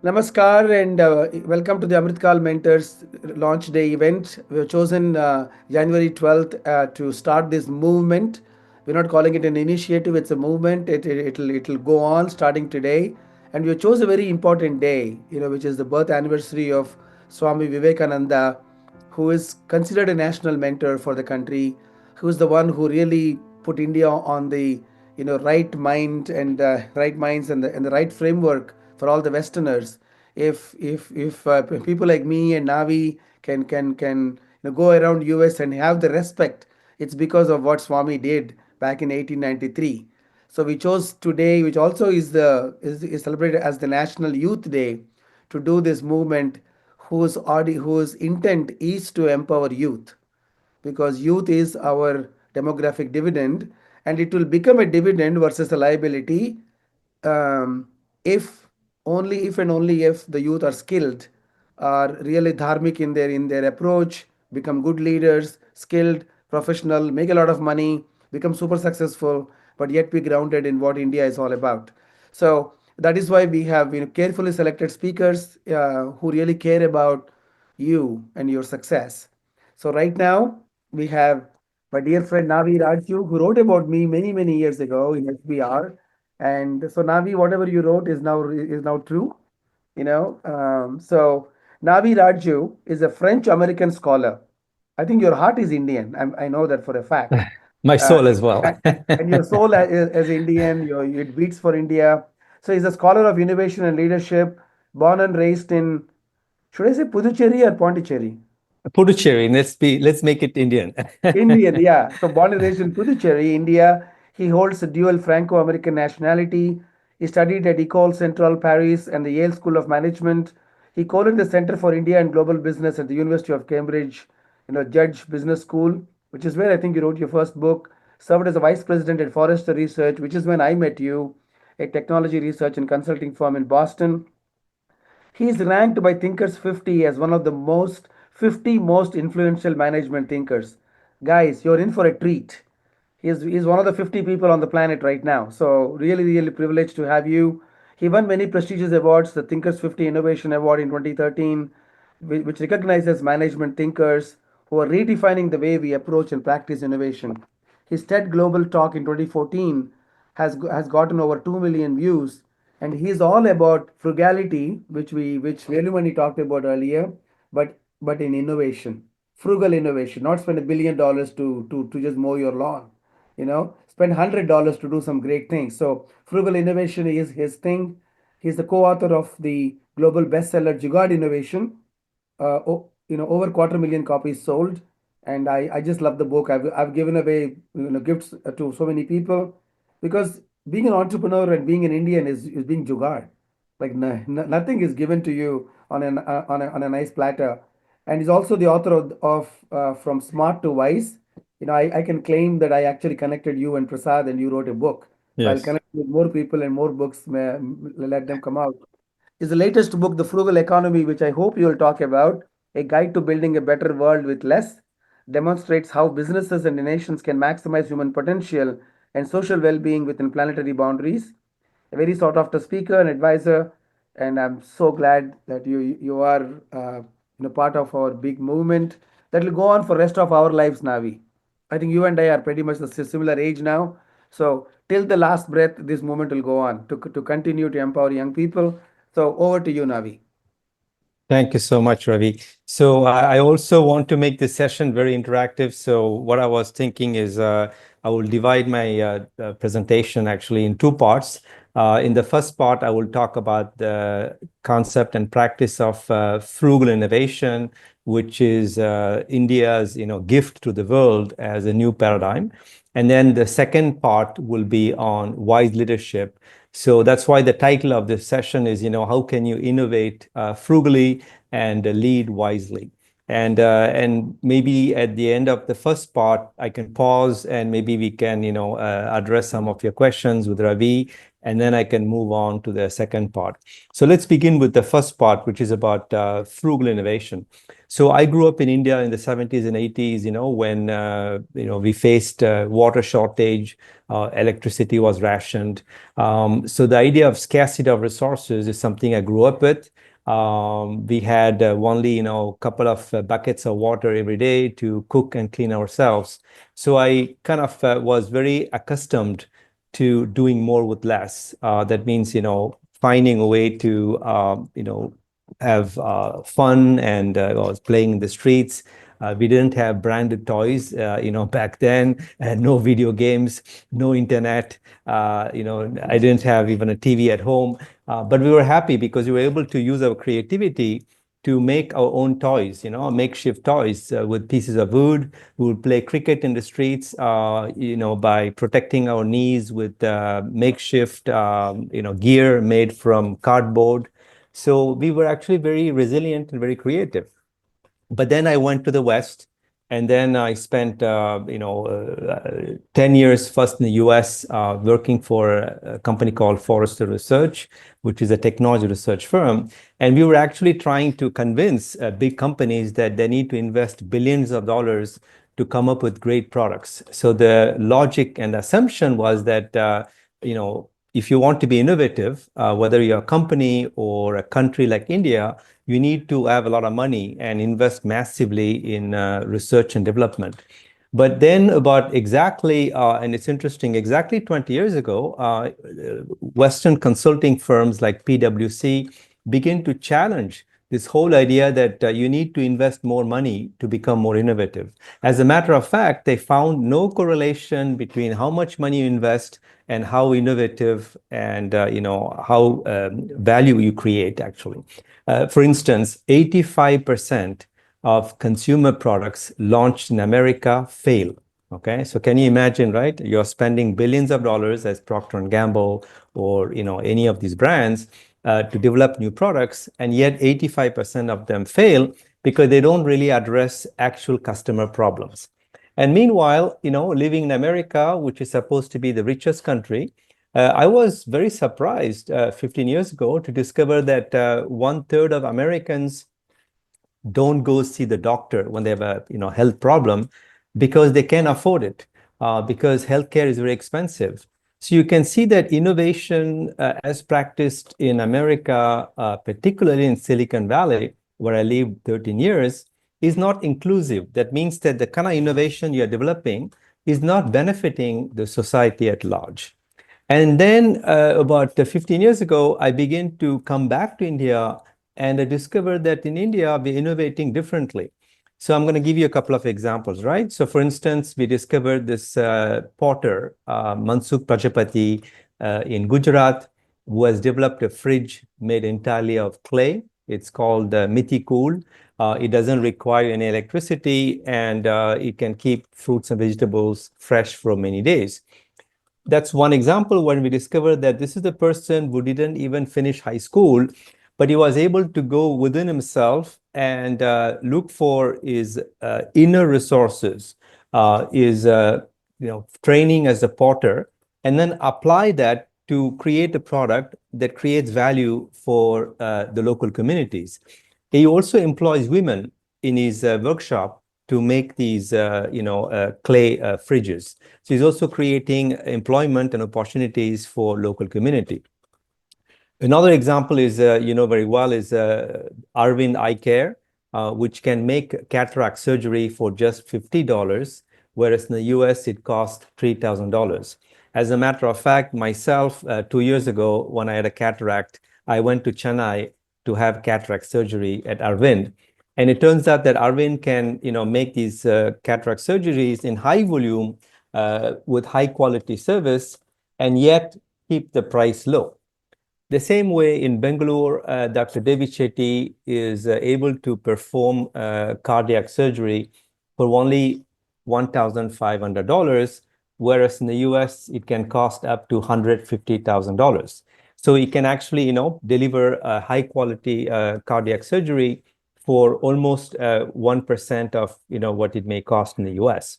Namaskar and welcome to the Amritkal Mentors launch day event. We have chosen January 12th to start this movement. We're not calling it an initiative, it's a movement. It'll go on starting today. And we chose a very important day, which is the birth anniversary of Swami Vivekananda, who is considered a national mentor for the country, who is the one who really put India on the right mind and right minds and the right framework for all the Westerners. If people like me and Navi can go around US and have the respect, it's because of what Swami did back in 1893. So we chose today, which also is celebrated as the National Youth Day, to do this movement whose intent is to empower youth, because youth is our demographic dividend, and it will become a dividend versus a liability, if only if and only if the youth are skilled, are really dharmic in their approach, become good leaders, skilled, professional, make a lot of money, become super successful, but yet be grounded in what India is all about. So that is why we have carefully selected speakers who really care about you and your success. So right now we have my dear friend Navi Radjou, who wrote about me many many years ago in SBR. And so Navi, whatever you wrote is now true. So Navi Radjou is a French American scholar. I think your heart is Indian. I know that for a fact. My Uh, soul as well. and your soul as Indian, it beats for India. So he's a scholar of innovation and leadership, born and raised in, should I say Puducherry or Pondicherry? Puducherry, let's make it Indian. Indian, yeah. So born and raised in Puducherry, India. He holds a dual Franco-American nationality. He studied at École Centrale Paris and the Yale School of Management. He co-led the Center for India and Global Business at the University of Cambridge, Judge Business School, which is where I think you wrote your first book. Served as a vice president at Forrester Research, which is when I met you, a technology research and consulting firm in Boston. He is ranked by Thinkers 50 as one of the 50 most influential management thinkers. Guys, you're in for a treat. He's one of the 50 people on the planet right now. So really, really privileged to have you. He won many prestigious awards, the Thinkers 50 Innovation Award in 2013, which recognizes management thinkers who are redefining the way we approach and practice innovation. His TED Global talk in 2014 has gotten over 2 million views, and he's all about frugality, which Velumani talked about earlier, but in innovation, frugal innovation, not spend $1 billion to just mow your lawn, spend $100 to do some great things. So frugal innovation is his thing. He's the co-author of the global bestseller Jugaad Innovation, over 250,000 copies sold. And I just love the book. I've given away gifts to so many people, because being an entrepreneur and being an Indian is being jugaad. Like nothing is given to you on a nice platter. And he's also the author of From Smart to Wise. I can claim that I actually connected you and Prasad, and you wrote a book. So I'll Yes. connect with more people and more books, let them come out. Is the latest book, The Frugal Economy, which I hope you'll talk about, a guide to building a better world with less, demonstrates how businesses and nations can maximize human potential and social well-being within planetary boundaries. A very sought after speaker and advisor, and I'm so glad that you are part of our big movement that will go on for rest of our lives, Navi. I think you and I are pretty much the similar age now, so till the last breath, this movement will go on to continue to empower young people. So over to you, Navi. Thank you so much, Ravi. So I also want to make this session very interactive. So what I was thinking is I will divide my presentation actually in two parts. In the first part, I will talk about the concept and practice of frugal innovation, which is India's gift to the world as a new paradigm. And then the second part will be on wise leadership. So that's why the title of this session is, how can you innovate frugally and lead wisely? And maybe at the end of the first part, I can pause and maybe we can, address some of your questions with Ravi. and then I can move on to the second part. So let's begin with the first part, which is about frugal innovation. So I grew up in India in the 70s and 80s, when we faced water shortage, electricity was rationed. So the idea of scarcity of resources is something I grew up with. We had only, a couple of buckets of water every day to cook and clean ourselves. So I kind of was very accustomed to doing more with less. That means, finding a way to, have fun, and I was playing in the streets. We didn't have branded toys, back then, and no video games, no internet. I didn't have even a TV at home, but we were happy because we were able to use our creativity to make our own toys, makeshift toys with pieces of wood. We would play cricket in the streets, by protecting our knees with makeshift, gear made from cardboard. So we were actually very resilient and very creative. But then I went to the West, and then I spent 10 years first in the US, working for a company called Forrester Research, which is a technology research firm. And we were actually trying to convince big companies that they need to invest billions of dollars to come up with great products. So the logic and assumption was that if you want to be innovative, whether you're a company or a country like India, you need to have a lot of money and invest massively in research and development. But then about exactly, and it's interesting, exactly 20 years ago, Western consulting firms like PwC begin to challenge this whole idea that you need to invest more money to become more innovative. As a matter of fact, they found no correlation between how much money you invest and how innovative and how value you create, actually. For instance, 85% of consumer products launched in America fail. Okay, so can you imagine, right? You're spending billions of dollars as Procter and Gamble or any of these brands to develop new products, and yet 85% of them fail because they don't really address actual customer problems. And meanwhile, living in America, which is supposed to be the richest country, I was very surprised 15 years ago to discover that 1/3 of Americans don't go see the doctor when they have a health problem because they can't afford it, because healthcare is very expensive. So you can see that innovation as practiced in America, particularly in Silicon Valley, where I lived 13 years, is not inclusive. That means that the kind of innovation you're developing is not benefiting the society at large. And then about 15 years ago, I began to come back to India, and I discovered that in India, we're innovating differently. So I'm going to give you a couple of examples, right? So for instance, we discovered this potter, Mansukh Prajapati in Gujarat, who has developed a fridge made entirely of clay. It's called Miti Cool. It doesn't require any electricity, and it can keep fruits and vegetables fresh for many days. That's one example when we discovered that this is the person who didn't even finish high school, but he was able to go within himself and look for his inner resources, his training as a potter, and then apply that to create a product that creates value for the local communities. He also employs women in his workshop to make these, clay fridges. So he's also creating employment and opportunities for local community. Another example is, very well, is Arvind Eye Care, which can make cataract surgery for just $50, whereas in the US it costs $3,000. As a matter of fact, myself, 2 years ago, when I had a cataract, I went to Chennai to have cataract surgery at Arvind. And it turns out that Arvind can, make these cataract surgeries in high volume with high quality service, and yet keep the price low. The same way in Bangalore, Dr. Devi Chetty is able to perform cardiac surgery for only $1,500, whereas in the US, it can cost up to $150,000. So it can actually, deliver a high quality cardiac surgery for almost 1% of, what it may cost in the US.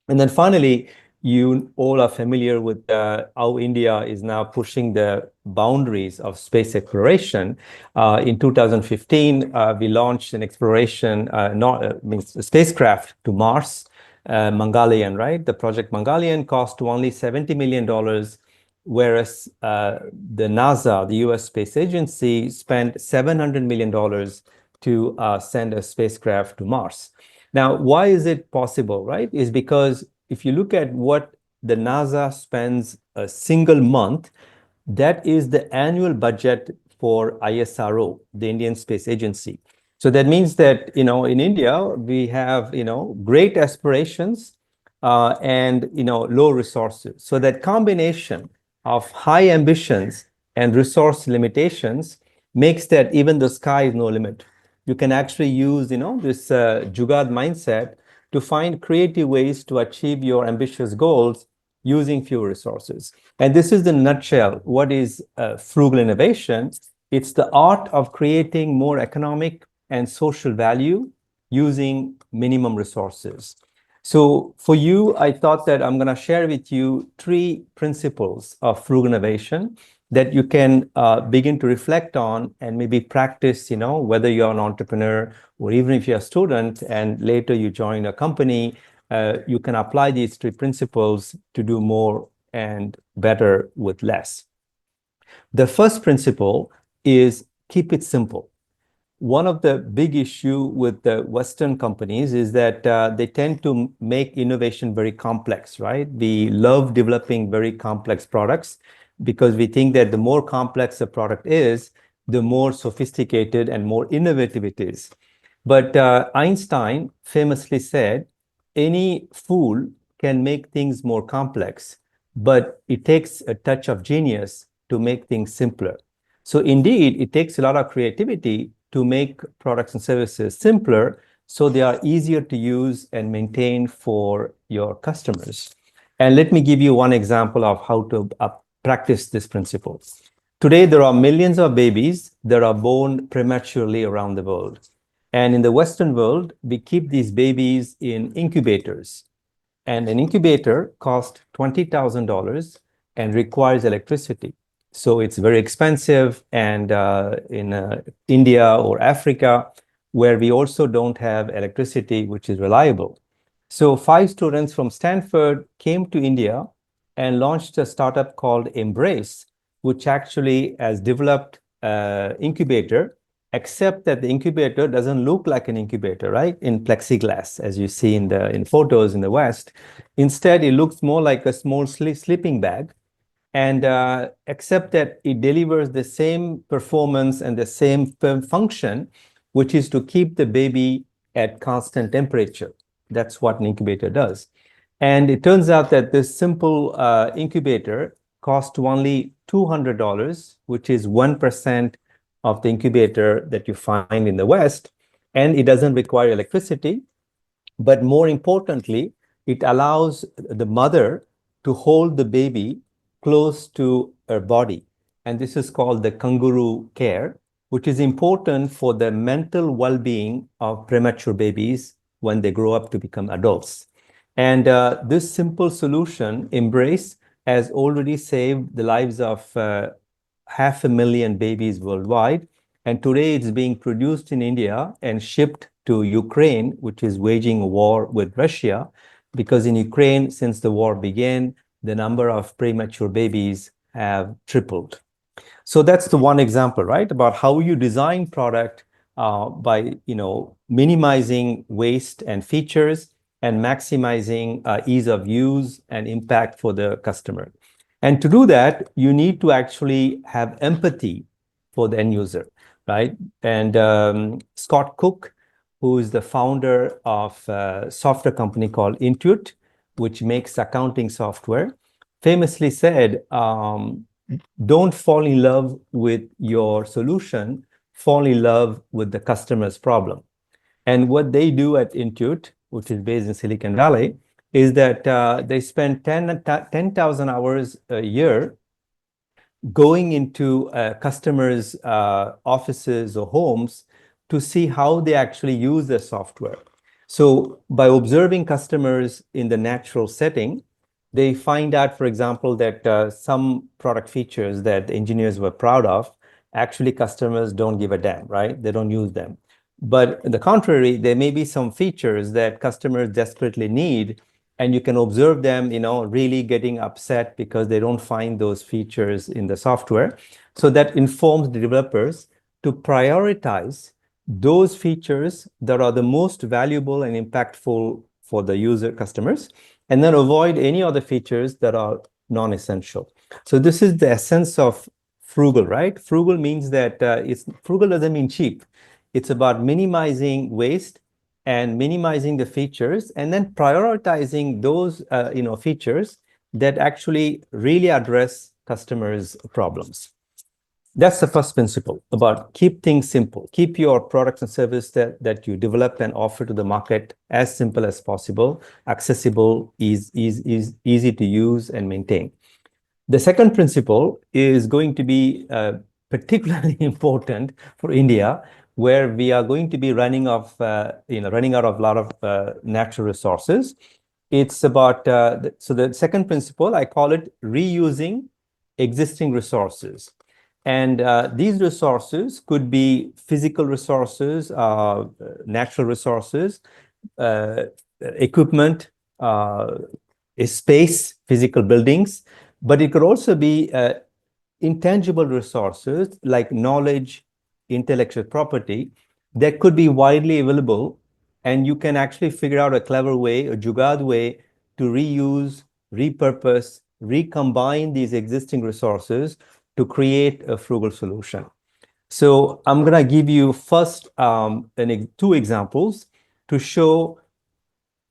And then finally, you all are familiar with how India is now pushing the boundaries of space exploration. In 2015, we launched an exploration, means a spacecraft to Mars, Mongolian, right? The project Mongolian cost only $70 million, whereas the NASA, the US Space Agency, spent $700 million to send a spacecraft to Mars. Now, why is it possible, right? Is because if you look at what the NASA spends a single month, that is the annual budget for ISRO, the Indian Space Agency. So that means that, in India, we have, great aspirations and, low resources. So that combination of high ambitions and resource limitations makes that even the sky is no limit. You can actually use, this Jugad mindset to find creative ways to achieve your ambitious goals using fewer resources. And this is the nutshell. What is frugal innovation? It's the art of creating more economic and social value using minimum resources. So for you, I thought that I'm going to share with you 3 principles of frugal innovation that you can begin to reflect on and maybe practice, whether you're an entrepreneur or even if you're a student and later you join a company, you can apply these 3 principles to do more and better with less. The first principle is keep it simple. One of the big issue with the Western companies is that they tend to make innovation very complex, right? We love developing very complex products because we think that the more complex a product is, the more sophisticated and more innovative it is. But Einstein famously said, any fool can make things more complex, but it takes a touch of genius to make things simpler. So indeed, it takes a lot of creativity to make products and services simpler so they are easier to use and maintain for your customers. And let me give you one example of how to practice this principle. Today, there are millions of babies that are born prematurely around the world. And in the Western world, we keep these babies in incubators. And an incubator costs $20,000 and requires electricity. So it's very expensive. And in India or Africa, where we also don't have electricity, which is reliable. So 5 students from Stanford came to India and launched a startup called Embrace, which actually has developed an incubator, except that the incubator doesn't look like an incubator, right? In plexiglass, as you see in photos in the West. Instead, it looks more like a small sleeping bag. And except that it delivers the same performance and the same function, which is to keep the baby at constant temperature. That's what an incubator does. And it turns out that this simple incubator costs only $200, which is 1% of the incubator that you find in the West. And it doesn't require electricity. But more importantly, it allows the mother to hold the baby close to her body. And this is called the kangaroo care, which is important for the mental well-being of premature babies when they grow up to become adults. And this simple solution, Embrace, has already saved the lives of 500,000 babies worldwide. And today it's being produced in India and shipped to Ukraine, which is waging a war with Russia, because in Ukraine, since the war began, the number of premature babies have tripled. So that's the one example, right? About how you design product by, minimizing waste and features and maximizing ease of use and impact for the customer. And to do that, you need to actually have empathy for the end user, right? And Scott Cook, who is the founder of a software company called Intuit, which makes accounting software, famously said, don't fall in love with your solution, fall in love with the customer's problem. And what they do at Intuit, which is based in Silicon Valley, is that they spend 10,000 hours a year going into customers' offices or homes to see how they actually use the software. So by observing customers in the natural setting, they find out, for example, that some product features that the engineers were proud of, actually customers don't give a damn, right? They don't use them. But on the contrary, there may be some features that customers desperately need, and you can observe them, really getting upset because they don't find those features in the software. So that informs the developers to prioritize those features that are the most valuable and impactful for the user customers, and then avoid any other features that are non-essential. So this is the essence of frugal, right? Frugal means that frugal doesn't mean cheap. It's about minimizing waste and minimizing the features, and then prioritizing those features that actually really address customers' problems. That's the first principle, about keep things simple. Keep your products and services that you develop and offer to the market as simple as possible, accessible, easy to use and maintain. The second principle is going to be particularly important for India, where we are going to be running out of a lot of natural resources. It's about so the second principle, I call it reusing existing resources. And these resources could be physical resources, natural resources, equipment, space, physical buildings, but it could also be intangible resources like knowledge, intellectual property that could be widely available, and you can actually figure out a clever way, a jugaad way, to reuse, repurpose, recombine these existing resources to create a frugal solution. So I'm going to give you first two examples to show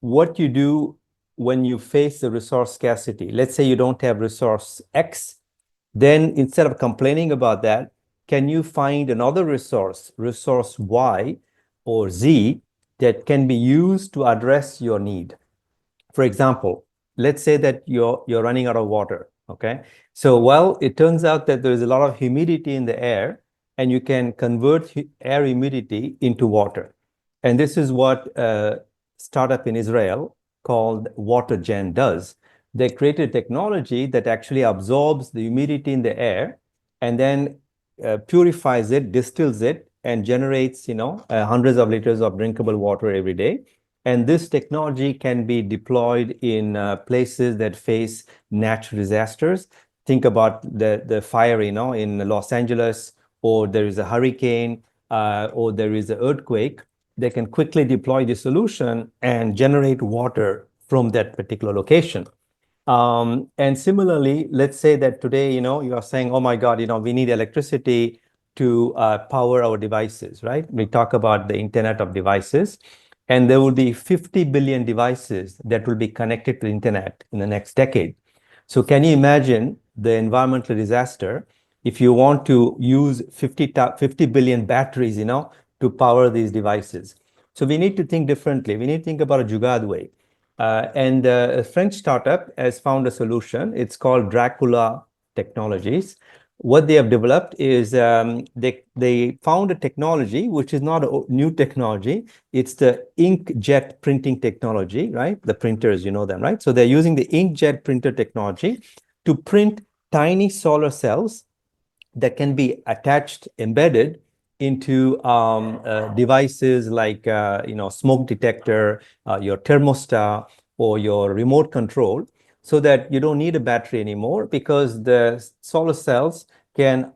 what you do when you face the resource scarcity. Let's say you don't have resource X, then instead of complaining about that, can you find another resource Y or Z, that can be used to address your need? For example, let's say that you're running out of water, okay? So, well, it turns out that there is a lot of humidity in the air, and you can convert air humidity into water. And this is what a startup in Israel called WaterGen does. They created technology that actually absorbs the humidity in the air and then purifies it, distills it, and generates, hundreds of liters of drinkable water every day. And this technology can be deployed in places that face natural disasters. Think about the fire, in Los Angeles, or there is a hurricane, or there is an earthquake. They can quickly deploy the solution and generate water from that particular location. And similarly, let's say that today, you are saying, oh my God, we need electricity to power our devices, right? We talk about the Internet of Devices, and there will be 50 billion devices that will be connected to the internet in the next decade. So can you imagine the environmental disaster if you want to use 50 billion batteries, to power these devices? So we need to think differently. We need to think about a jugaad way. And a French startup has found a solution. It's called Dracula Technologies. What they have developed is they found a technology which is not a new technology. It's the inkjet printing technology, right? The printers, you know them, right? So they're using the inkjet printer technology to print tiny solar cells that can be attached, embedded into devices like smoke detector, your thermostat, or your remote control, so that you don't need a battery anymore, because the solar cells can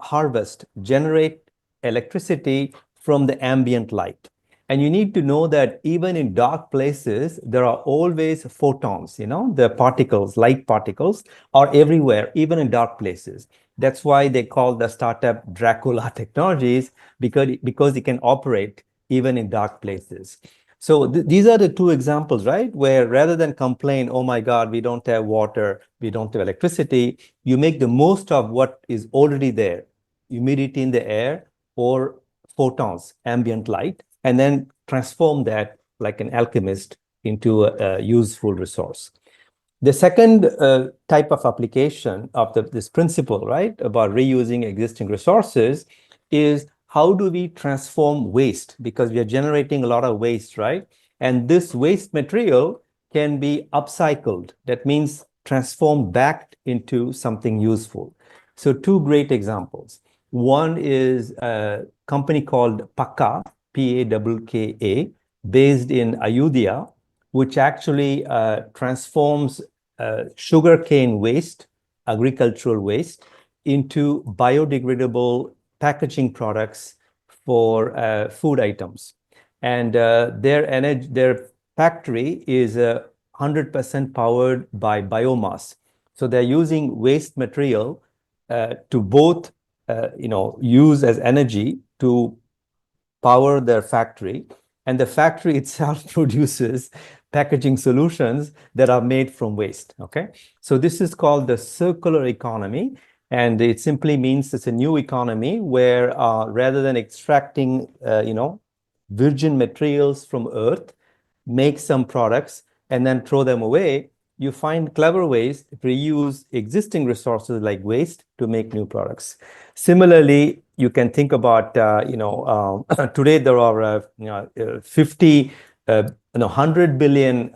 generate electricity from the ambient light. And you need to know that even in dark places, there are always photons, the particles, light particles are everywhere, even in dark places. That's why they call the startup Dracula Technologies, because it can operate even in dark places. So these are the two examples, right? Where rather than complain, oh my God, we don't have water, we don't have electricity, you make the most of what is already there, humidity in the air or photons, ambient light, and then transform that like an alchemist into a useful resource. The second type of application of this principle, right, about reusing existing resources, is how do we transform waste? Because we are generating a lot of waste, right? And this waste material can be upcycled. That means transformed back into something useful. So two great examples. One is a company called Pakka, Pakka, based in Ayodhya, which actually transforms sugarcane waste, agricultural waste, into biodegradable packaging products for food items. And their factory is 100% powered by biomass. So they're using waste material to both use as energy to power their factory, and the factory itself produces packaging solutions that are made from waste. Okay, so this is called the circular economy, and it simply means it's a new economy where rather than extracting virgin materials from earth, make some products and then throw them away, you find clever ways to reuse existing resources like waste to make new products. Similarly, you can think about, today there are 100 billion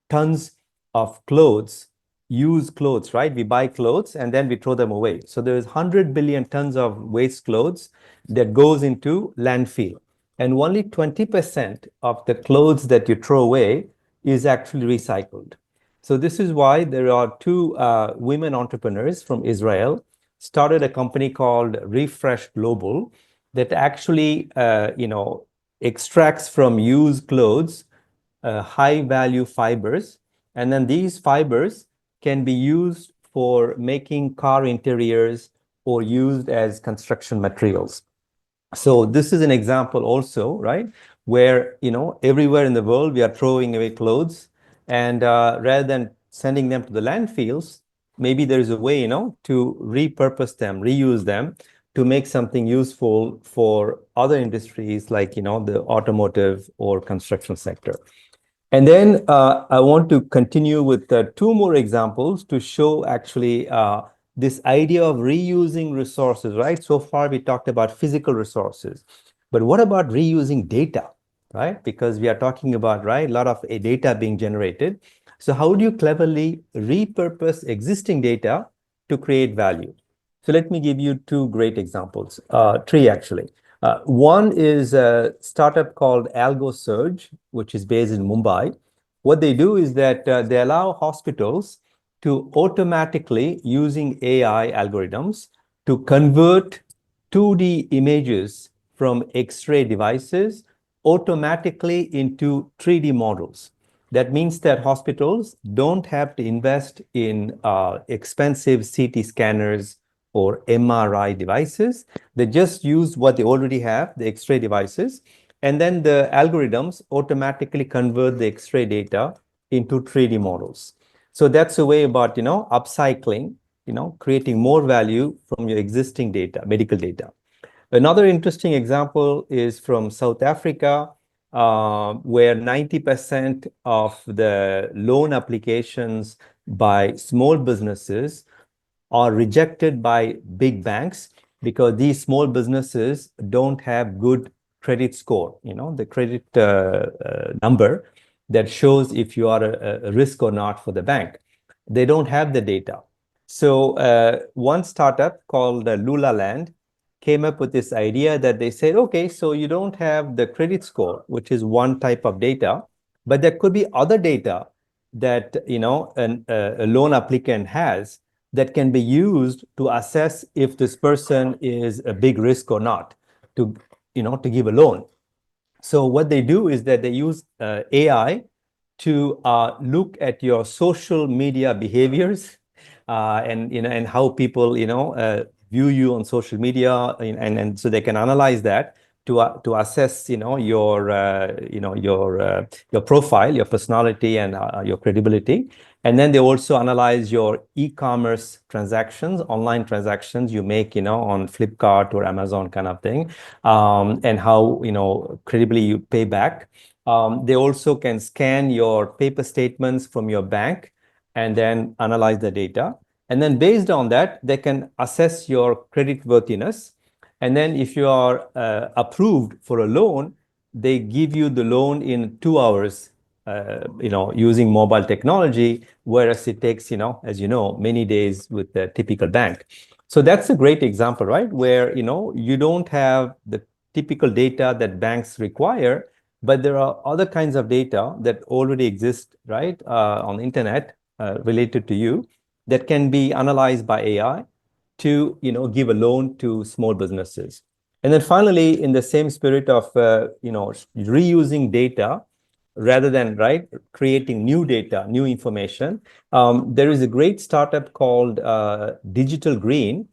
tons of clothes, used clothes, right? We buy clothes and then we throw them away. So there's 100 billion tons of waste clothes that goes into landfill. And only 20% of the clothes that you throw away is actually recycled. So this is why there are two women entrepreneurs from Israel started a company called Refresh Global that actually, extracts from used clothes high value fibers. And then these fibers can be used for making car interiors or used as construction materials. So this is an example also, right? Where, everywhere in the world, we are throwing away clothes. And rather than sending them to the landfills, maybe there is a way, to repurpose them, reuse them to make something useful for other industries like, the automotive or construction sector. And then I want to continue with two more examples to show actually this idea of reusing resources, right? So far, we talked about physical resources, but what about reusing data, right? Because we are talking about, right, a lot of data being generated. So how do you cleverly repurpose existing data to create value? So let me give you two great examples, three actually. One is a startup called AlgoSurge, which is based in Mumbai. What they do is that they allow hospitals to automatically, using AI algorithms, to convert 2D images from X-ray devices automatically into 3D models. That means that hospitals don't have to invest in expensive CT scanners or MRI devices. They just use what they already have, the X-ray devices, and then the algorithms automatically convert the X-ray data into 3D models. So that's a way about, upcycling, creating more value from your existing data, medical data. Another interesting example is from South Africa, where 90% of the loan applications by small businesses are rejected by big banks because these small businesses don't have good credit score, the credit number that shows if you are a risk or not for the bank. They don't have the data. So one startup called Lula Land came up with this idea that they said, okay, so you don't have the credit score, which is one type of data, but there could be other data that, a loan applicant has that can be used to assess if this person is a big risk or not to give a loan. So what they do is that they use AI to look at your social media behaviors and how people view you on social media, and so they can analyze that to assess your profile, your personality, and your credibility. And then they also analyze your e-commerce transactions, online transactions you make, on Flipkart or Amazon kind of thing, and how, credibly you pay back. They also can scan your paper statements from your bank and then analyze the data. And then based on that, they can assess your credit worthiness. And then if you are approved for a loan, they give you the loan in 2 hours using mobile technology, whereas it takes, as you know, many days with the typical bank. So that's a great example, right? Where, you don't have the typical data that banks require, but there are other kinds of data that already exist, right, on the internet related to you that can be analyzed by AI to, give a loan to small businesses. And then finally, in the same spirit of, reusing data rather than, right, creating new data, new information, there is a great startup called Digital Green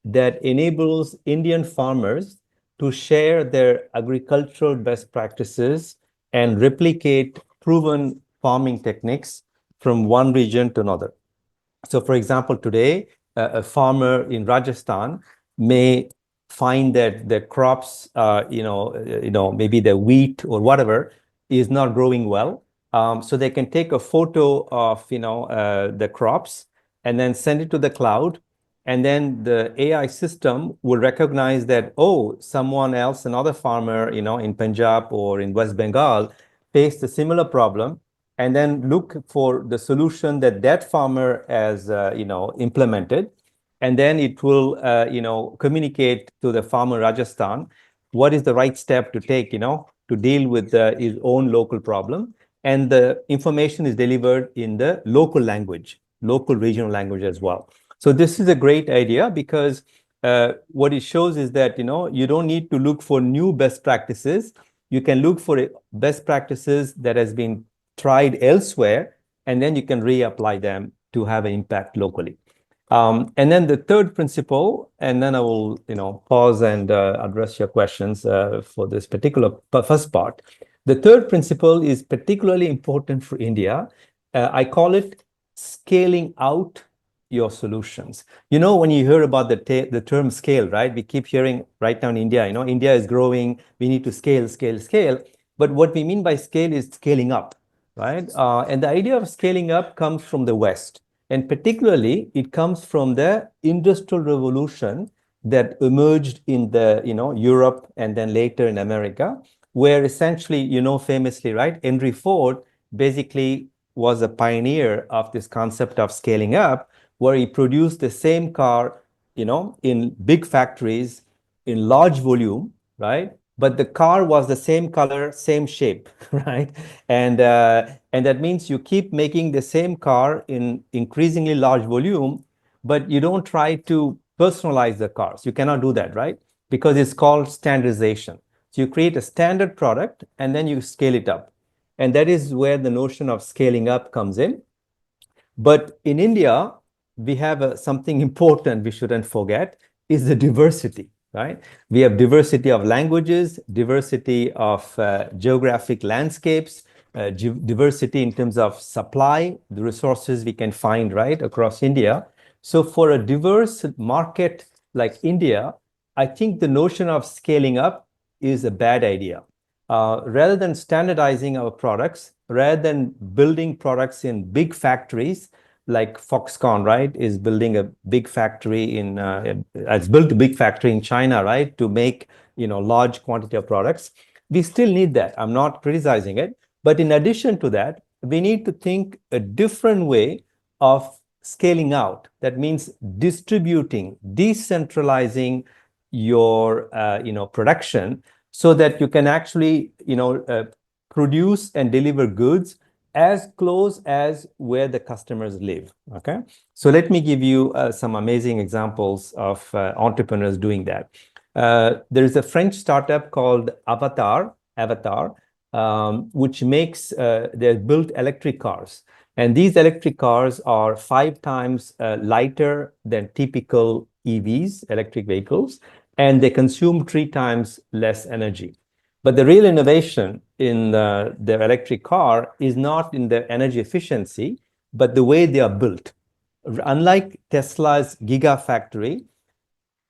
that enables Indian farmers to share their agricultural best practices and replicate proven farming techniques from one region to another. So, for example, today, a farmer in Rajasthan may find that the crops, maybe the wheat or whatever, is not growing well. So they can take a photo of, the crops and then send it to the cloud. And then the AI system will recognize that, oh, someone else, another farmer, in Punjab or in West Bengal, faced a similar problem, and then look for the solution that that farmer has, implemented. And then it will, communicate to the farmer in Rajasthan what is the right step to take, to deal with his own local problem. And the information is delivered in the local language, local regional language as well. So this is a great idea because what it shows is that, you don't need to look for new best practices. You can look for best practices that has been tried elsewhere, and then you can reapply them to have an impact locally. And then the third principle, and then I will, pause and address your questions for this particular first part. The third principle is particularly important for India. I call it scaling out your solutions. When you hear about the term scale, right? We keep hearing right now in India, India is growing. We need to scale, scale, scale. But what we mean by scale is scaling up, right? And the idea of scaling up comes from the West. And particularly, it comes from the Industrial Revolution that emerged in the, Europe and then later in America, where essentially, famously, right, Henry Ford basically was a pioneer of this concept of scaling up, where he produced the same car, in big factories in large volume, right? But the car was the same color, same shape, right? And that means you keep making the same car in increasingly large volume, but you don't try to personalize the cars. You cannot do that, right? Because it's called standardization. So you create a standard product and then you scale it up. And that is where the notion of scaling up comes in. But in India, we have something important we shouldn't forget is the diversity, right? We have diversity of languages, diversity of geographic landscapes, diversity in terms of supply, the resources we can find, right, across India. So for a diverse market like India, I think the notion of scaling up is a bad idea. Rather than standardizing our products, rather than building products in big factories, like Foxconn, right, is building a big factory has built a big factory in China, right, to make, large quantity of products. We still need that. I'm not criticizing it. But in addition to that, we need to think a different way of scaling out. That means distributing, decentralizing your, production so that you can actually, produce and deliver goods as close as where the customers live. Okay, so let me give you some amazing examples of entrepreneurs doing that. There is a French startup called Avatar, which makes they've built electric cars, and these electric cars are 5 times lighter than typical EVs, electric vehicles, and they consume 3 times less energy. But the real innovation in their electric car is not in their energy efficiency, but the way they are built. Unlike Tesla's Gigafactory,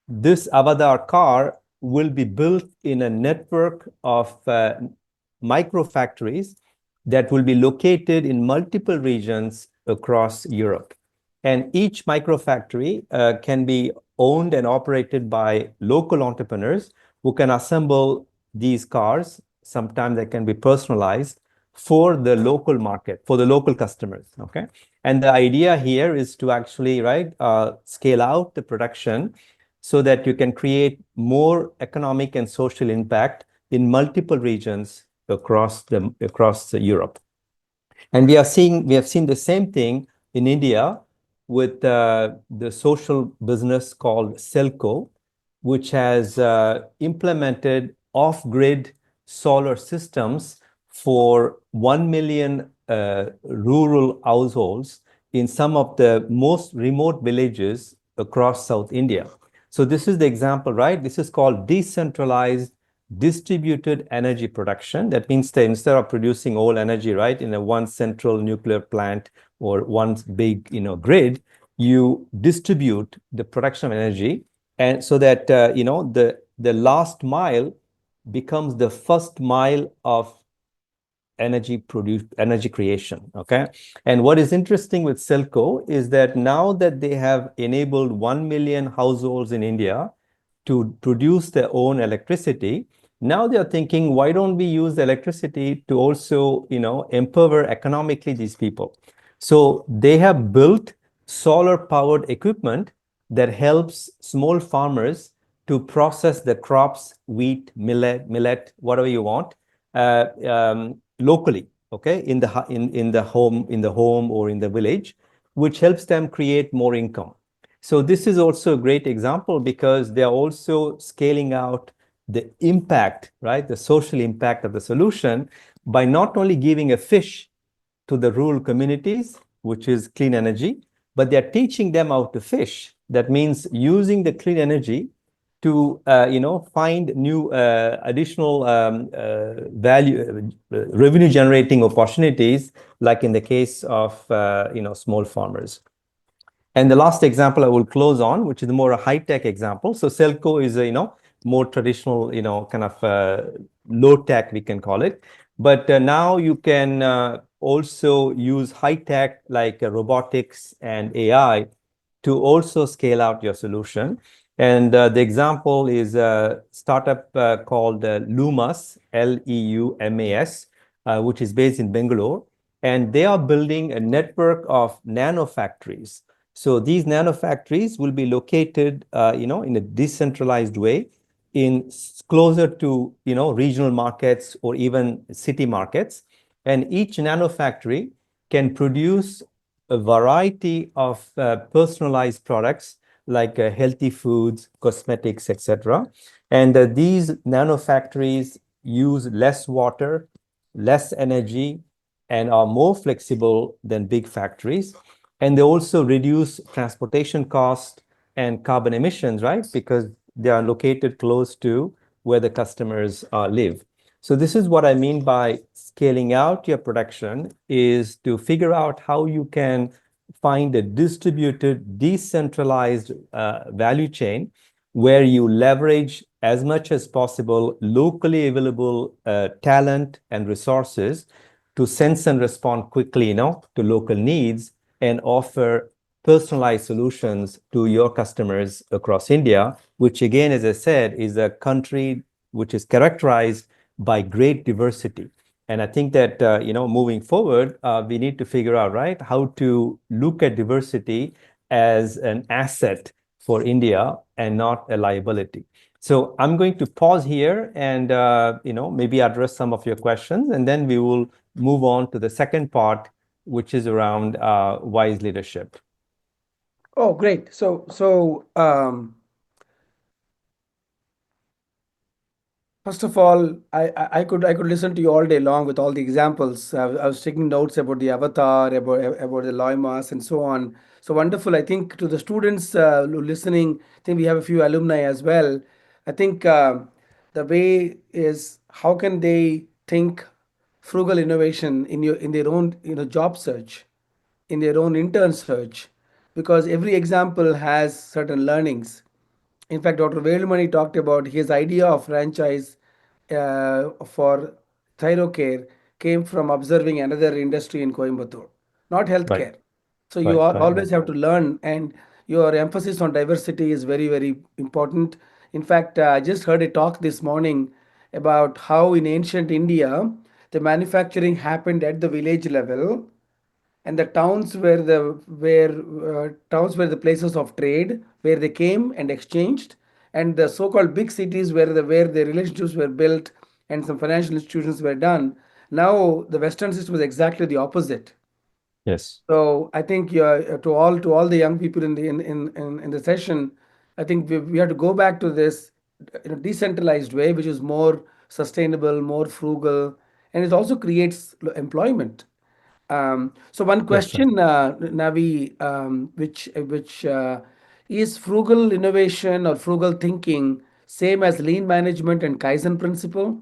this Avatar car will be built in a network of micro factories that will be located in multiple regions across Europe. And each micro factory can be owned and operated by local entrepreneurs who can assemble these cars. Sometimes they can be personalized for the local market, for the local customers. Okay. And the idea here is to actually, right, scale out the production so that you can create more economic and social impact in multiple regions across Europe. And we have seen the same thing in India with the social business called Selco, which has implemented off-grid solar systems for 1 million rural households in some of the most remote villages across South India. So this is the example, right? This is called decentralized distributed energy production. That means that instead of producing all energy, right, in a one central nuclear plant or one big, grid, you distribute the production of energy, and so that the last mile becomes the first mile of energy creation. Okay. And what is interesting with Selco is that now that they have enabled 1 million households in India to produce their own electricity, now they're thinking, why don't we use the electricity to also, empower economically these people? So they have built solar powered equipment that helps small farmers to process the crops, wheat, millet, whatever you want, locally, okay, in the home or in the village, which helps them create more income. So this is also a great example because they are also scaling out the impact, right, the social impact of the solution by not only giving a fish to the rural communities, which is clean energy, but they're teaching them how to fish. That means using the clean energy to find new additional revenue generating opportunities, like in the case of small farmers. And the last example I will close on, which is more a high-tech example. So Selco is a more traditional, kind of low tech, we can call it. But now you can also use high tech like robotics and AI to also scale out your solution. And the example is a startup called Lumas, Leumas, which is based in Bangalore. And they are building a network of nano factories. So these nano factories will be located, in a decentralized way, closer to, regional markets or even city markets. And each nano factory can produce a variety of personalized products like healthy foods, cosmetics, etc. And these nano factories use less water, less energy, and are more flexible than big factories. And they also reduce transportation cost and carbon emissions, right? Because they are located close to where the customers live. So this is what I mean by scaling out your production, is to figure out how you can find a distributed, decentralized value chain where you leverage as much as possible locally available talent and resources to sense and respond quickly, to local needs and offer personalized solutions to your customers across India, which again, as I said, is a country which is characterized by great diversity. And I think that, moving forward, we need to figure out, right, how to look at diversity as an asset for India and not a liability. So I'm going to pause here and, maybe address some of your questions, and then we will move on to the second part, which is around wise leadership. Oh, great. First of all, I could listen to you all day long with all the examples. I was taking notes about the avatar, about the Loimas, and so on. So wonderful. I think to the students listening, I think we have a few alumni as well. I think the way is how can they think frugal innovation in their own job search, in their own intern search, because every example has certain learnings. In fact, Dr. Velumani talked about his idea of franchise for thyrocare came from observing another industry in Coimbatore, not Right, healthcare. So you right, right. always have to learn, and your emphasis on diversity is very, very important. In fact, I just heard a talk this morning about how in ancient India, the manufacturing happened at the village level, and the towns were the places of trade where they came and exchanged, and the so-called big cities where the relationships were built and some financial institutions were done. Now the Western system was exactly the opposite. Yes. So I think to all the young people in the session, I think we have to go back to this decentralized way, which is more sustainable, more frugal, and it also creates employment. So one That's right. question, Navi, which is frugal innovation or frugal thinking same as lean management and Kaizen principle?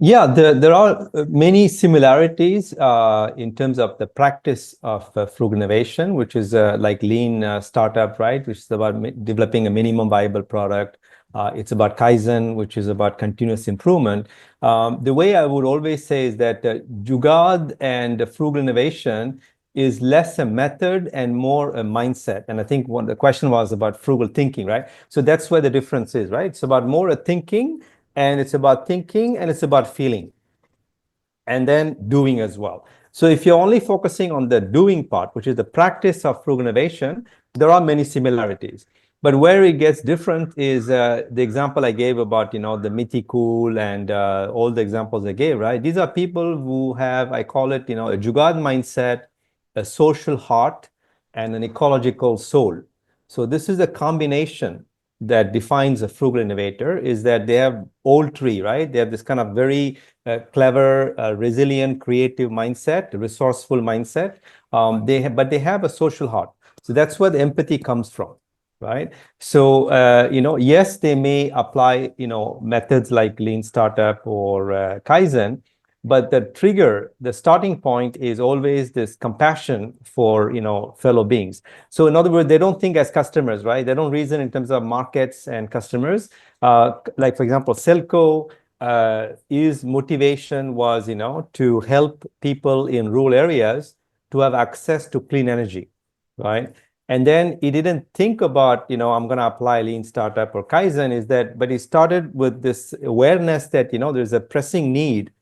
Yeah, there are many similarities in terms of the practice of frugal innovation, which is like lean startup, right? Which is about developing a minimum viable product. It's about Kaizen, which is about continuous improvement. The way I would always say is that Jugaad and frugal innovation is less a method and more a mindset. And I think the question was about frugal thinking, right? So that's where the difference is, right? It's about more a thinking, and it's about thinking, and it's about feeling, and then doing as well. So if you're only focusing on the doing part, which is the practice of frugal innovation, there are many similarities. But where it gets different is the example I gave about, the Miti Cool and all the examples I gave, right? These are people who have, I call it, a Jugaad mindset, a social heart, and an ecological soul. So this is a combination that defines a frugal innovator, is that they have all three, right? They have this kind of very clever, resilient, creative mindset, resourceful mindset. But they have a social heart. So that's where the empathy comes from, right? So, yes, they may apply, methods like lean startup or Kaizen, but the trigger, the starting point is always this compassion for, fellow beings. So in other words, they don't think as customers, right? They don't reason in terms of markets and customers. Like, for example, Selco, his motivation was, to help people in rural areas to have access to clean energy, right? And then he didn't think about, I'm going to apply lean startup or Kaizen, but he started with this awareness that, there's a pressing need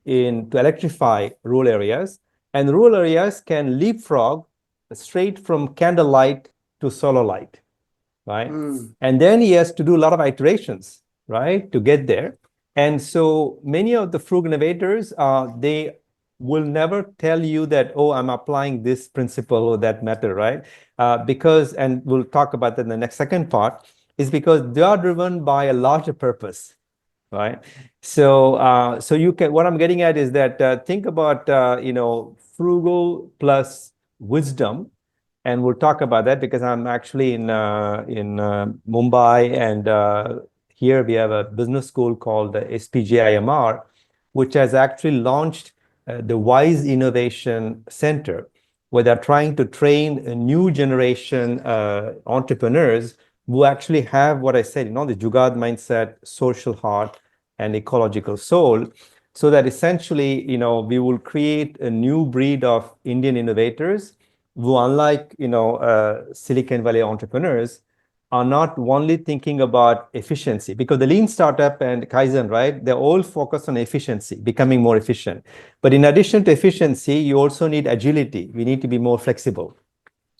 to electrify rural areas, and rural areas can leapfrog straight from candlelight to solar light, right? Mm. And then he has to do a lot of iterations, right, to get there. And so many of the frugal innovators, they will never tell you that, oh, I'm applying this principle or that method, right? And we'll talk about that in the next second part, is because they are driven by a larger purpose, right? So you can. What I'm getting at is that think about frugal plus wisdom, and we'll talk about that because I'm actually in Mumbai, and here we have a business school called SPJIMR, which has actually launched the Wise Innovation Center, where they're trying to train a new generation entrepreneurs who actually have what I said, the Jugaad mindset, social heart, and ecological soul, so that essentially, we will create a new breed of Indian innovators who, unlike, Silicon Valley entrepreneurs, are not only thinking about efficiency, because the lean startup and Kaizen, right, they're all focused on efficiency, becoming more efficient. But in addition to efficiency, you also need agility. We need to be more flexible,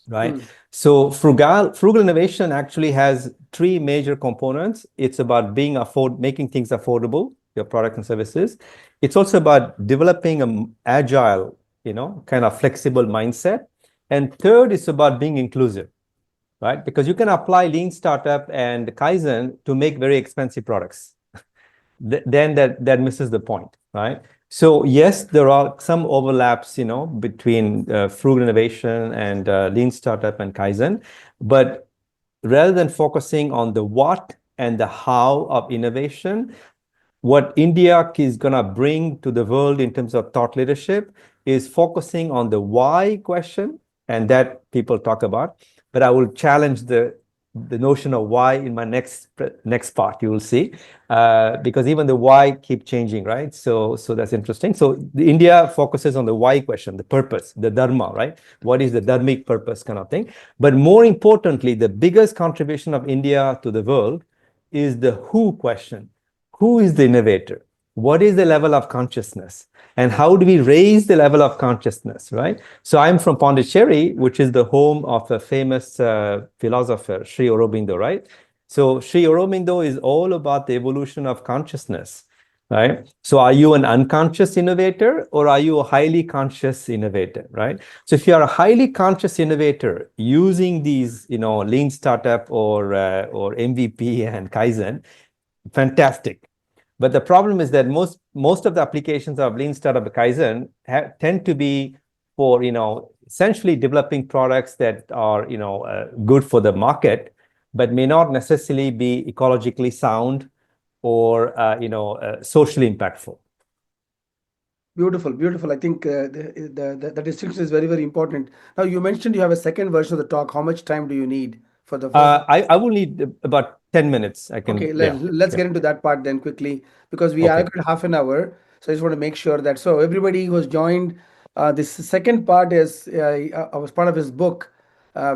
right? Mm. So frugal innovation actually has three major components. It's about making things affordable, your product and services. It's also about developing an agile, kind of flexible mindset. And third is about being inclusive, right? Because you can apply lean startup and Kaizen to make very expensive products. Then that misses the point, right? So yes, there are some overlaps, between frugal innovation and lean startup and Kaizen, but rather than focusing on the what and the how of innovation, what India is going to bring to the world in terms of thought leadership is focusing on the why question, and that people talk about. But I will challenge the notion of why in my next part. You will see, because even the why keep changing, right? So that's interesting. So India focuses on the why question, the purpose, the dharma, right? What is the dharmic purpose, kind of thing. But more importantly, the biggest contribution of India to the world is the who question. Who is the innovator? what is the level of consciousness? And how do we raise the level of consciousness, right? So I'm from Pondicherry, which is the home of a famous philosopher, Sri Aurobindo, right? So Sri Aurobindo is all about the evolution of consciousness, right? So are you an unconscious innovator or are you a highly conscious innovator, right? So if you are a highly conscious innovator using these, lean startup or MVP and Kaizen, fantastic. But the problem is that most of the applications of Lean Startup Kaizen tend to be for essentially developing products that are good for the market, but may not necessarily be ecologically sound or socially impactful. Beautiful, beautiful. I think the distinction is very, very important. Now, you mentioned you have a second version of the talk. How much time do you need for the first? I will need about 10 minutes. I Okay, can, yeah. let's Yeah. get into that part then quickly because we Okay. allocated half an hour. So I just want to make sure that everybody who has joined, this second part is I was part of his book,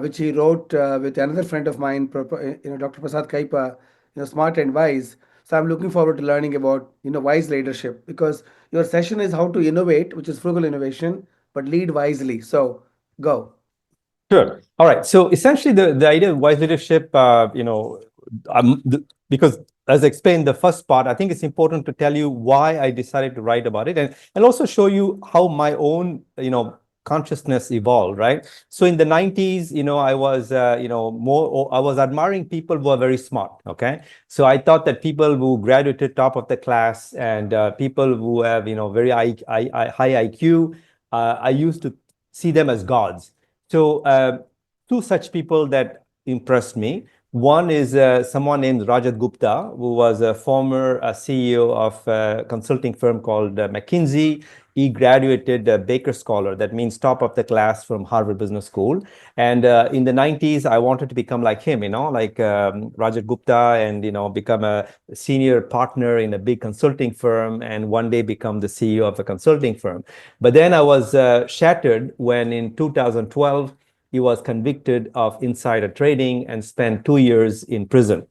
which he wrote with another friend of mine, Dr. Prasad Kaipa, Smart and Wise. So I'm looking forward to learning about wise leadership because your session is how to innovate, which is frugal innovation, but lead wisely. So go. Sure. All right. So essentially, the idea of wise leadership, because as I explained the first part, I think it's important to tell you why I decided to write about it, and also show you how my own consciousness evolved. Right. So in the 90s, I was I was admiring people who are very smart. Okay. So I thought that people who graduated top of the class and people who have very high IQ, I used to see them as gods. So two such people that impressed me. One is someone named Rajat Gupta, who was a former CEO of a consulting firm called McKinsey. He graduated Baker Scholar, that means top of the class from Harvard Business School. And in the 90s, I wanted to become like him, like Rajat Gupta and, become a senior partner in a big consulting firm and one day become the CEO of a consulting firm. But then I was shattered when in 2012, he was convicted of insider trading and spent 2 years in prison.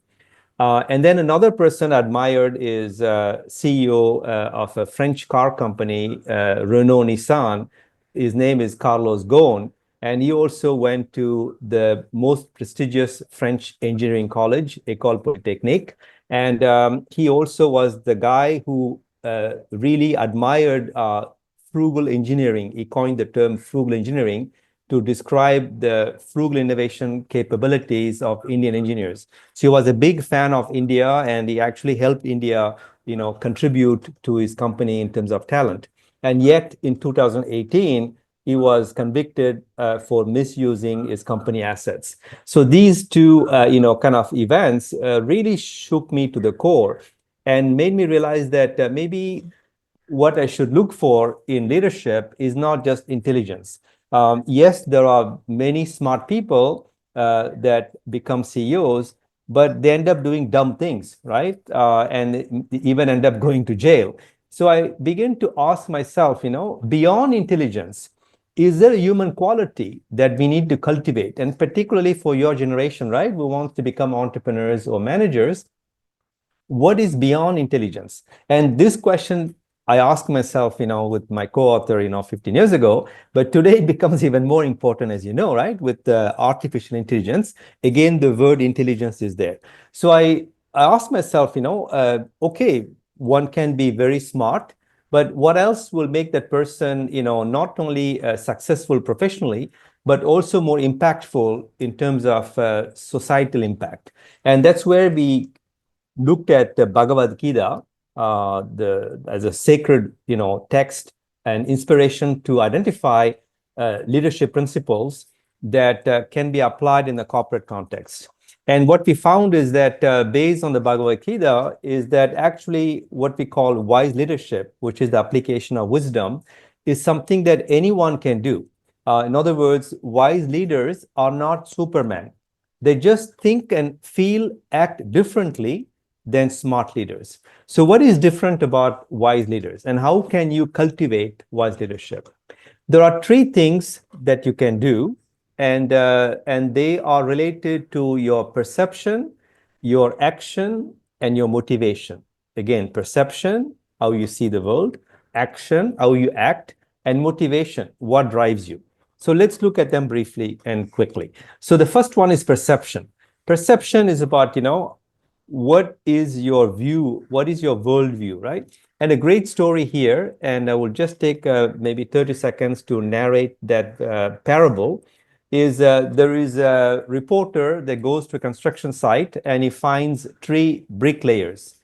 And then another person admired is CEO of a French car company, Renault Nissan. His name is Carlos Ghosn. And he also went to the most prestigious French engineering college, École Polytechnique. And he also was the guy who really admired frugal engineering. He coined the term frugal engineering to describe the frugal innovation capabilities of Indian engineers. So he was a big fan of India, and he actually helped India, contribute to his company in terms of talent. And yet, in 2018, he was convicted for misusing his company assets. So these two, kind of events really shook me to the core and made me realize that maybe what I should look for in leadership is not just intelligence. Yes, there are many smart people that become CEOs, but they end up doing dumb things, right? And even end up going to jail. So I begin to ask myself, beyond intelligence, is there a human quality that we need to cultivate? And particularly for your generation, right, who wants to become entrepreneurs or managers, what is beyond intelligence? And this question I asked myself, with my co-author, 15 years ago, but today it becomes even more important, as you know, right? With artificial intelligence, again, the word intelligence is there. So I asked myself, okay, one can be very smart, but what else will make that person, not only successful professionally, but also more impactful in terms of societal impact? And that's where we looked at the Bhagavad Gita as a sacred, text and inspiration to identify leadership principles that can be applied in the corporate context. And what we found is that based on the Bhagavad Gita is that actually what we call wise leadership, which is the application of wisdom, is something that anyone can do. In other words, wise leaders are not Superman. They just think and feel, act differently than smart leaders. So what is different about wise leaders and how can you cultivate wise leadership? There are three things that you can do, and they are related to your perception, your action, and your motivation. Again, perception, how you see the world, action, how you act, and motivation, what drives you. So let's look at them briefly and quickly. So the first one is perception. Perception is about, what is your view? What is your worldview, right? And a great story here, and I will just take maybe 30 seconds to narrate that parable, is there is a reporter that goes to a construction site and he finds three bricklayers.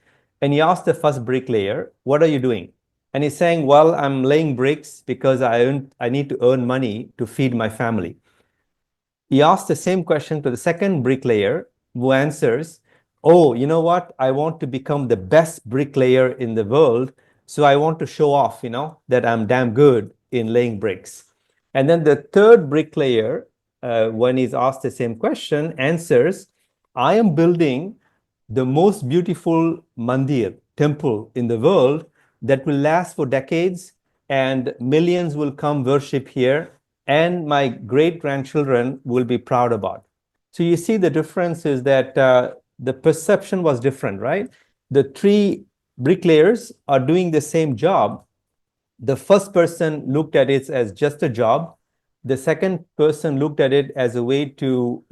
And he asks the first bricklayer, "What are you doing?" And he's saying, "Well, I'm laying bricks because I need to earn money to feed my family." He asks the same question to the second bricklayer, who answers, "Oh, you know what? I want to become the best bricklayer in the world. So I want to show off, that I'm damn good in laying bricks." And then the third bricklayer, when he's asked the same question, answers, "I am building the most beautiful mandir, temple in the world that will last for decades, and millions will come worship here, and my great-grandchildren will be proud about." So you see the difference is that the perception was different, right? The three bricklayers are doing the same job. The first person looked at it as just a job. The second person looked at it as a way to,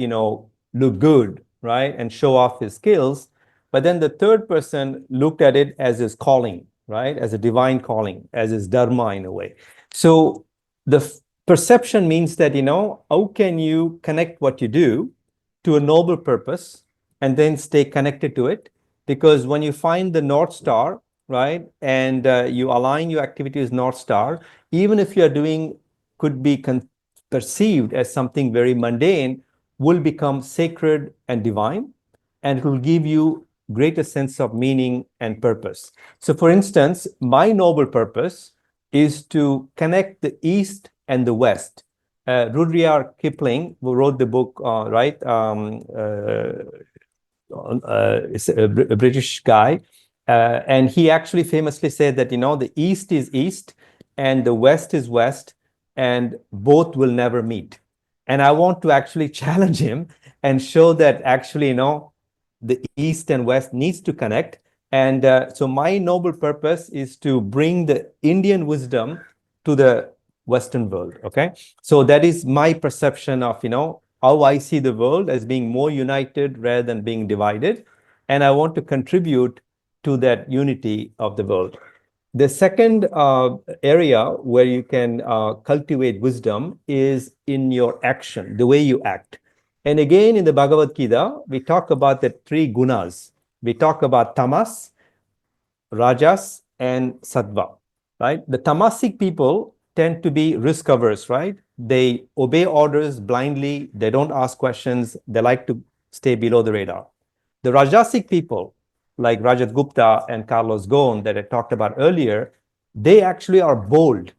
look good, right? And show off his skills. But then the third person looked at it as his calling, right? As a divine calling, as his dharma in a way. So the perception means that, how can you connect what you do to a noble purpose and then stay connected to it? Because when you find the North Star, right, and you align your activities North Star, even if you're doing could be perceived as something very mundane, will become sacred and divine, and it will give you greater sense of meaning and purpose. So for instance, my noble purpose is to connect the East and the West. Rudyard Kipling, who wrote the book, right, is a British guy, and he actually famously said that, the East is East and the West is West, and both will never meet. And I want to actually challenge him and show that actually, the East and West needs to connect. And so my noble purpose is to bring the Indian wisdom to the Western world. Okay. So that is my perception of, how I see the world as being more united rather than being divided. And I want to contribute to that unity of the world. The second area where you can cultivate wisdom is in your action, the way you act. And again, in the Bhagavad Gita, we talk about the three gunas. We talk about tamas, rajas, and sattva, right? The tamasic people tend to be risk averse, right? They obey orders blindly. They don't ask questions. They like to stay below the radar. The rajasic people, like Rajat Gupta and Carlos Ghosn that I talked about earlier, they actually are bold.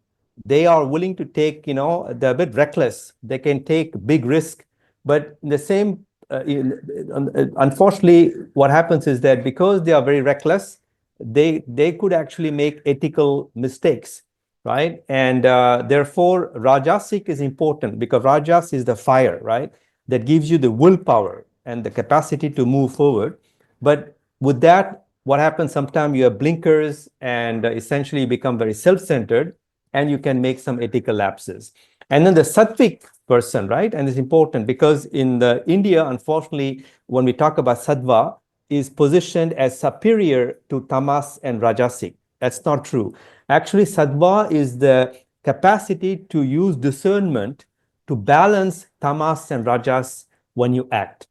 They are willing to take, they're a bit reckless. They can take big risk. But the same, unfortunately, what happens is that because they are very reckless, they could actually make ethical mistakes, right? And therefore, Rajasic is important because Rajas is the fire, right? That gives you the willpower and the capacity to move forward. But with that, what happens sometimes you have blinkers and essentially become very self-centered, and you can make some ethical lapses. And then the sattvic person, right? And it's important because in the India, unfortunately, when we talk about sattva, is positioned as superior to tamas and rajasic. That's not true. Actually, sattva is the capacity to use discernment to balance tamas and rajas when you act.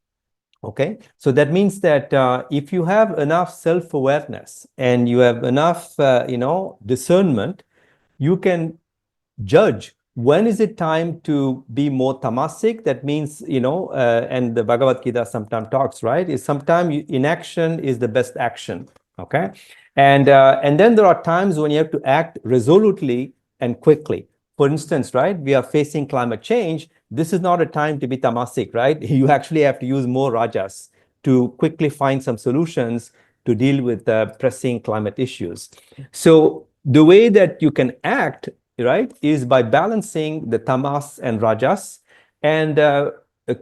Okay, so that means that if you have enough self-awareness and you have enough, discernment, you can judge when is it time to be more tamasic. That means, and the Bhagavad Gita sometimes talks, right, is sometimes inaction is the best action. Okay, and then there are times when you have to act resolutely and quickly. For instance, right, we are facing climate change. This is not a time to be tamasic, right? You actually have to use more rajas to quickly find some solutions to deal with pressing climate issues. So the way that you can act, right, is by balancing the tamas and rajas. And a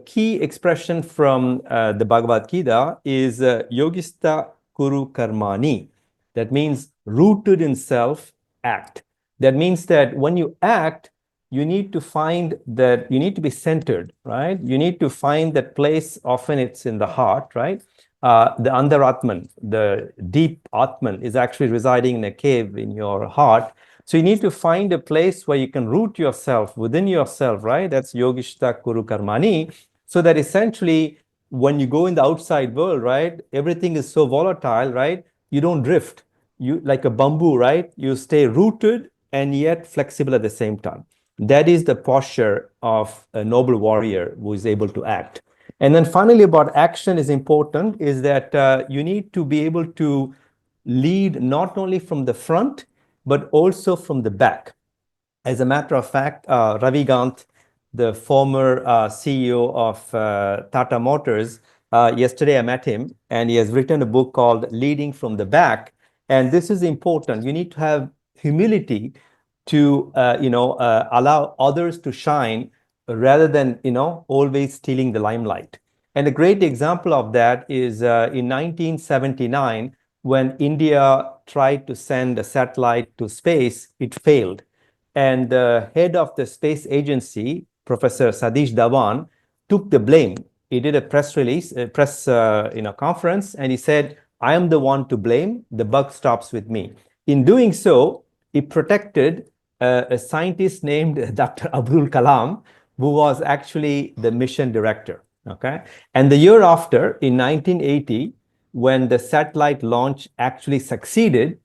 key expression from the Bhagavad Gita is yogista kuru karmani. That means rooted in self, act. That means that when you act, you need to find that you need to be centered, right? You need to find that place. Often it's in the heart, right? The Andaratman, the deep Atman, is actually residing in a cave in your heart. So you need to find a place where you can root yourself within yourself, right? That's Yogishta Kuru Karmani. So that essentially, when you go in the outside world, right, everything is so volatile, right? You don't drift. You like a bamboo, right? You stay rooted and yet flexible at the same time. That is the posture of a noble warrior who is able to act. And then finally, about action is important is that you need to be able to lead not only from the front, but also from the back. As a matter of fact, Ravi Gant, the former CEO of Tata Motors, yesterday I met him, and he has written a book called Leading from the Back. And this is important. You need to have humility to allow others to shine rather than always stealing the limelight. And a great example of that is in 1979, when India tried to send a satellite to space, it failed. And the head of the space agency, Professor Satish Dhawan, took the blame. He did a press release, a press conference, and he said, "I am the one to blame. The buck stops with me." In doing so, he protected a scientist named Dr. Abdul Kalam, who was actually the mission director. Okay, and the year after, in 1980, when the satellite launch actually succeeded,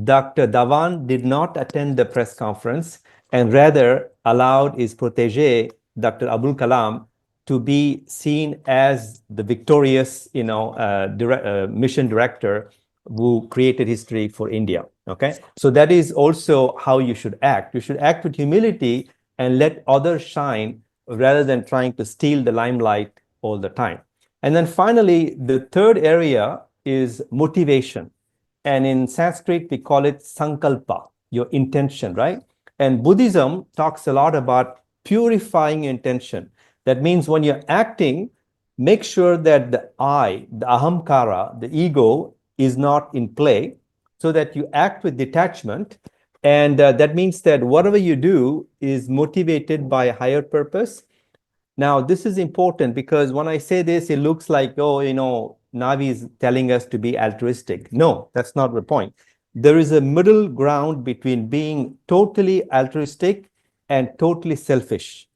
Dr. Dhawan did not attend the press conference and rather allowed his protege, Dr. Abdul Kalam, to be seen as the victorious, mission director who created history for India. Okay, so that is also how you should act. You should act with humility and let others shine rather than trying to steal the limelight all the time. And then finally, the third area is motivation. And in Sanskrit, we call it sankalpa, your intention, right? And Buddhism talks a lot about purifying intention. That means when you're acting, make sure that the I, the ahamkara, the ego, is not in play, so that you act with detachment. And that means that whatever you do is motivated by a higher purpose. Now, this is important because when I say this, it looks like, oh, Navi is telling us to be altruistic. No, that's not the point. There is a middle ground between being totally altruistic and totally selfish.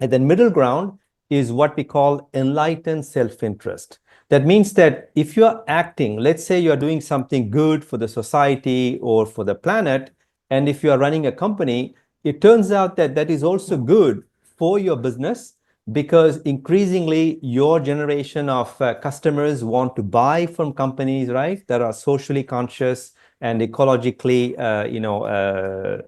And the middle ground is what we call enlightened self-interest. That means that if you are acting, let's say you are doing something good for the society or for the planet, and if you are running a company, it turns out that that is also good for your business because increasingly your generation of customers want to buy from companies, right, that are socially conscious and ecologically,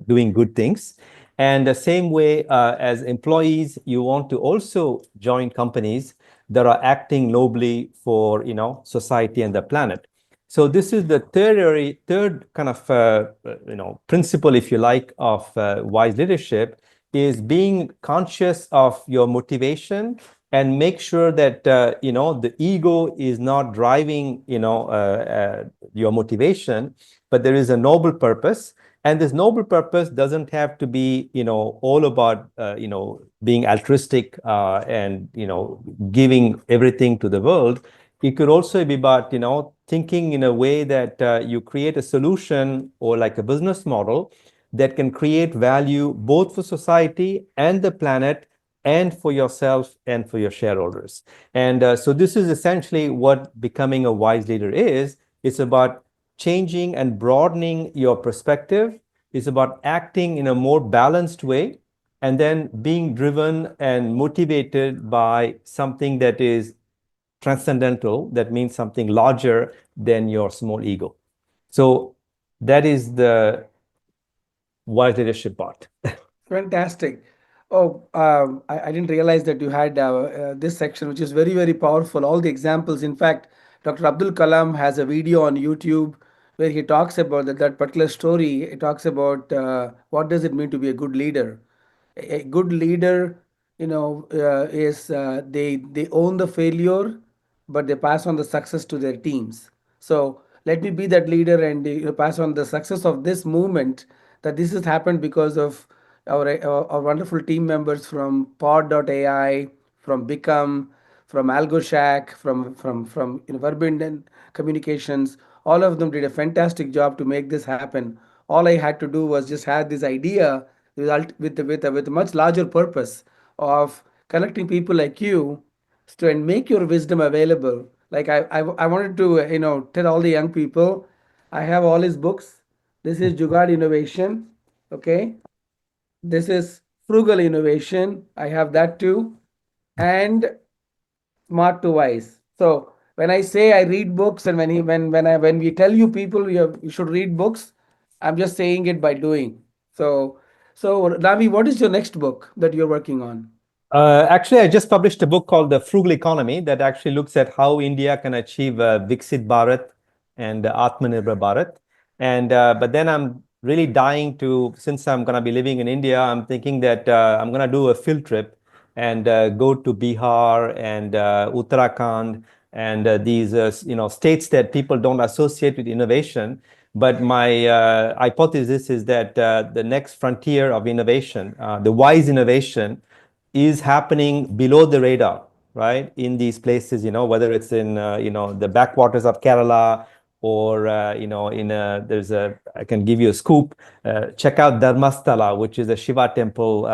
doing good things. And the same way as employees, you want to also join companies that are acting nobly for society and the planet. So this is the third kind of principle, if you like, of wise leadership, is being conscious of your motivation and make sure that the ego is not driving your motivation, but there is a noble purpose. And this noble purpose doesn't have to be, all about, being altruistic and, giving everything to the world. It could also be about, thinking in a way that you create a solution or like a business model that can create value both for society and the planet and for yourself and for your shareholders. And so this is essentially what becoming a wise leader is. It's about changing and broadening your perspective. Is about acting in a more balanced way and then being driven and motivated by something that is transcendental. That means something larger than your small ego. So that is the wise leadership part. Fantastic. Oh, I didn't realize that you had this section, which is very, very powerful. All the examples. In fact, Dr. Abdul Kalam has a video on YouTube where he talks about that particular story. He talks about what does it mean to be a good leader. A good leader, is they own the failure, but they pass on the success to their teams. So let me be that leader and pass on the success of this movement. That this has happened because of our wonderful team members from Pod.ai, from Become, from AlgoShack, from Verbinden Communications. All of them did a fantastic job to make this happen. All I had to do was just have this idea with a much larger purpose of connecting people like you and make your wisdom available. Like I wanted to tell all the young people, I have all his books. This is Jugad Innovation. Okay, this is Frugal Innovation. I have that too, and Smart to Wise. So when I say I read books, and when we tell you people you should read books, I'm just saying it by doing. So Ravi, what is your next book that you're working on? Actually, I just published a book called The Frugal Economy that actually looks at how India can achieve Viksit Bharat and Atmanirbhar Bharat. And but then I'm really dying to, since I'm going to be living in India, I'm thinking that I'm going to do a field trip and go to Bihar and Uttarakhand and these states that people don't associate with innovation. But my hypothesis is that the next frontier of innovation, the wise innovation, is happening below the radar, right? In these places, whether it's in, the backwaters of Kerala or, I can give you a scoop. Check out Dharmasthala, which is a Shiva temple,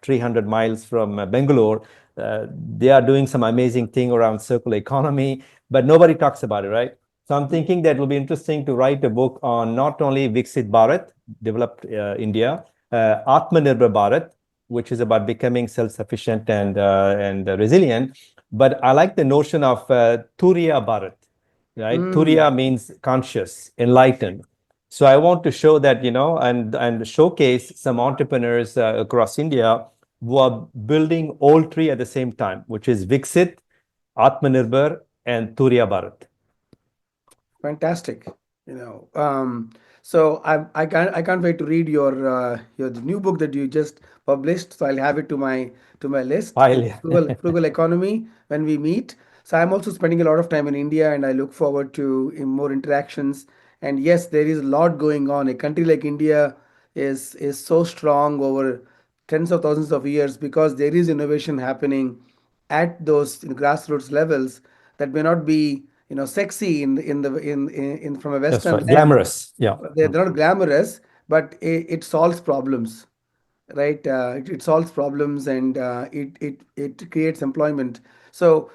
300 miles from Bangalore. They are doing some amazing thing around circular economy, but nobody talks about it, right? So I'm thinking that it will be interesting to write a book on not only Viksit Bharat, developed India, Atmanirbhar Bharat, which is about becoming self-sufficient and resilient. But I like the notion of Turiya Bharat, right? Mm. Turiya means conscious, enlightened. So I want to show that, and showcase some entrepreneurs across India who are building all three at the same time, which is Viksit, Atmanirbhar, and Turiya Bharat. Fantastic. So I can't wait to read your new book that you just published. So I'll have it to my list. It's While Frugal Economy when we meet. So I'm also spending a lot of time in India, and I look forward to more interactions. And yes, there is a lot going on. A country like India is so strong over tens of thousands of years because there is innovation happening at those grassroots levels that may not be sexy in from a that's western right, lens. glamorous. Yeah. They're not glamorous, but it solves problems, right? It solves problems, and it creates employment. So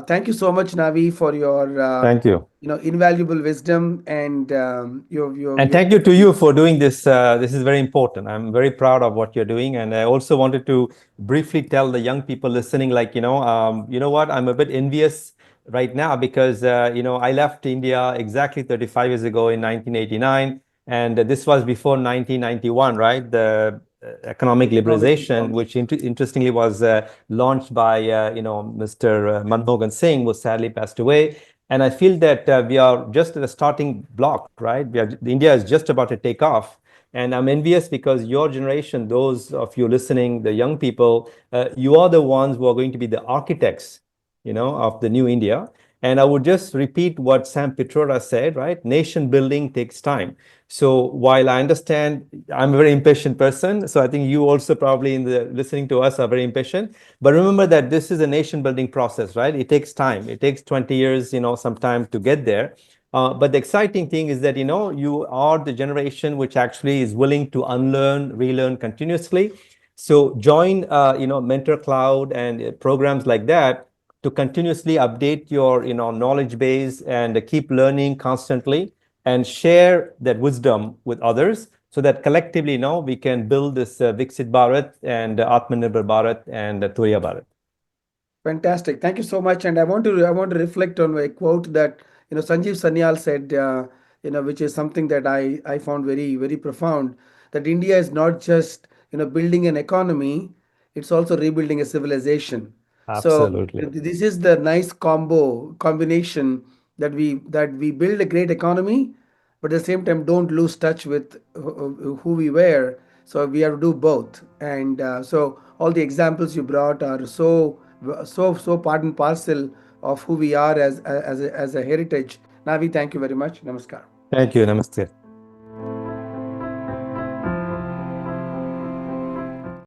thank you so much, Navi, for your Thank you. invaluable wisdom and And your thank you to you for doing this. This is very important. I'm very proud of what you're doing. And I also wanted to briefly tell the young people listening, like, you know what? I'm a bit envious right now because, I left India exactly 35 years ago in 1989. And this was before 1991, right? The economic economic liberalization, reforms. which interestingly was launched by, Mr. Manmohan Singh, who sadly passed away. And I feel that we are just at the starting block, right? India is just about to take off. And I'm envious because your generation, those of you listening, the young people, you are the ones who are going to be the architects, of the new India. And I would just repeat what Sam Pitroda said, right? Nation building takes time. So while I understand, I'm a very impatient person. So I think you also probably in the listening to us are very impatient. But remember that this is a nation building process, right? It takes time. It takes 20 years, some time to get there. But the exciting thing is that, you are the generation which actually is willing to unlearn, relearn continuously. So join, MentorCloud and programs like that to continuously update your, knowledge base and keep learning constantly and share that wisdom with others so that collectively, we can build this Viksit Bharat and Atmanirbhar Bharat and Turiya Bharat. Fantastic. Thank you so much. And I want to reflect on a quote that Sanjeev Sanyal said, which is something that I found very very profound. That India is not just building an economy; it's also rebuilding a civilization. So Absolutely. this is the nice combination that we build a great economy, but at the same time don't lose touch with who we were. So we have to do both. And so all the examples you brought are so part and parcel of who we are as a heritage Navi, thank you very much. Namaskar. Thank you. Namaste.